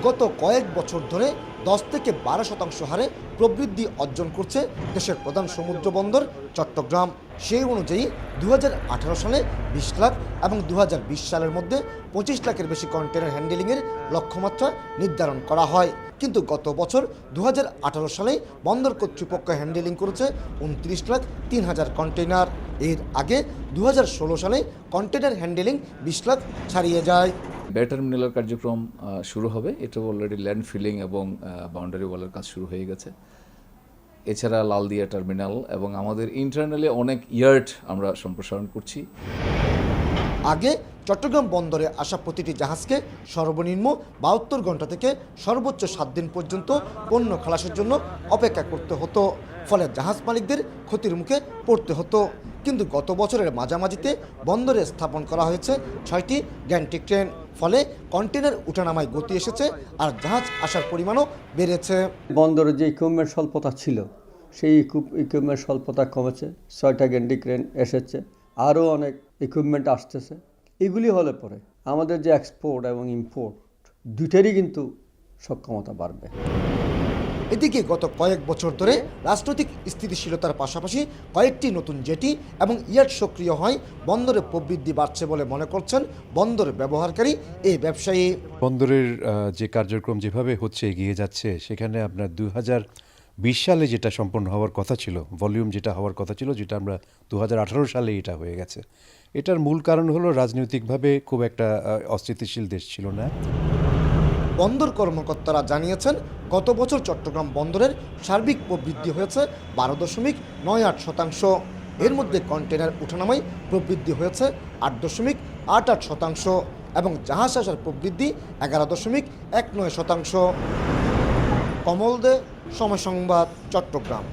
গত কয়েক বছর ধরে 10 থেকে 12% হারে প্রবৃদ্ধি অর্জন করছে দেশের প্রধান সমুদ্র বন্দর চট্টগ্রাম। সেই অনুযায়ী 2018 সালে 20 লাখ এবং 2020 সালের মধ্যে 25 লাখের বেশি কন্টেনার হ্যান্ডেলিংয়ের লক্ষ্যমাত্রা নির্ধারণ করা হয়। কিন্তু গত বছর 2018 সালে বন্দর কর্তৃপক্ষ হ্যান্ডেলিং করেছে 29,03,000 কন্টেনার। এর আগে 2016 সালে কন্টেনার হ্যান্ডেলিং 20 লাখ ছাড়িয়ে যায়। বে টার্মিনালের কার্যক্রম শুরু হবে। এটা অলরেডি ল্যান্ড ফিলিং এবং বাউন্ডারি ওয়ালের কাজ শুরু হয়ে গেছে। এছাড়া লালদিয়া টার্মিনাল এবং আমাদের ইন্টারনালি অনেক ইয়ার্ড আমরা সম্প্রসারণ করছি। আগে চট্টগ্রাম বন্দরে আসা প্রতিটি জাহাজকে সর্বনিম্ন 72 ঘন্টা থেকে সর্বোচ্চ 7 দিন পর্যন্ত পণ্য খালাসের জন্য অপেক্ষা করতে হতো, ফলে জাহাজ মালিকদের ক্ষতির মুখে পড়তে হতো। কিন্তু গত বছরের মাঝামাঝিতে বন্দরে স্থাপন করা হয়েছে 6টি গ্যান্ট্রি ট্রেন, ফলে কন্টেনার উঠানামায় গতি এসেছে আর জাহাজ আসার পরিমাণও বেড়েছে। বন্দরে যে ইকুইপমেন্ট স্বল্পতা ছিল সেই ইকুইপমেন্ট স্বল্পতা কমেছে। 6টা গ্যান্ট্রি ট্রেন এসেছে, আরও অনেক ইকুইপমেন্ট আসতেছে। এগুলি হলে পরে আমাদের যে এক্সপোর্ট এবং ইম্পোর্ট দুইটারই কিন্তু সক্ষমতা বাড়বে। এদিকে গত কয়েক বছর ধরে রাজনৈতিক স্থিতিশীলতার পাশাপাশি কয়েকটি নতুন জেটি এবং ইয়ার্ড সক্রিয় হয় বন্দরে প্রবৃদ্ধি বাড়ছে বলে মনে করছেন বন্দর ব্যবহারকারী এই ব্যবসায়ী। বন্দরের যে কার্যক্রম যেভাবে হচ্ছে এগিয়ে যাচ্ছে, সেখানে আপনার 2020 সালে যেটা সম্পন্ন হওয়ার কথা ছিল, ভলিউম যেটা হওয়ার কথা ছিল, যেটা আমরা 2018 সালে এটা হয়ে গেছে। এটার মূল কারণ হলো রাজনৈতিকভাবে খুব একটা অস্থিতিশীল দেশ ছিল না। বন্দর কর্মকর্তারা জানিয়েছেন গত বছর চট্টগ্রাম বন্দরের সার্বিক প্রবৃদ্ধি হয়েছে 12.98%। এর মধ্যে কন্টেনার উঠানামায় প্রবৃদ্ধি হয়েছে 8.88% এবং জাহাজ আসার প্রবৃদ্ধি 11.19%। কমল দে, সময় সংবাদ, চট্টগ্রাম।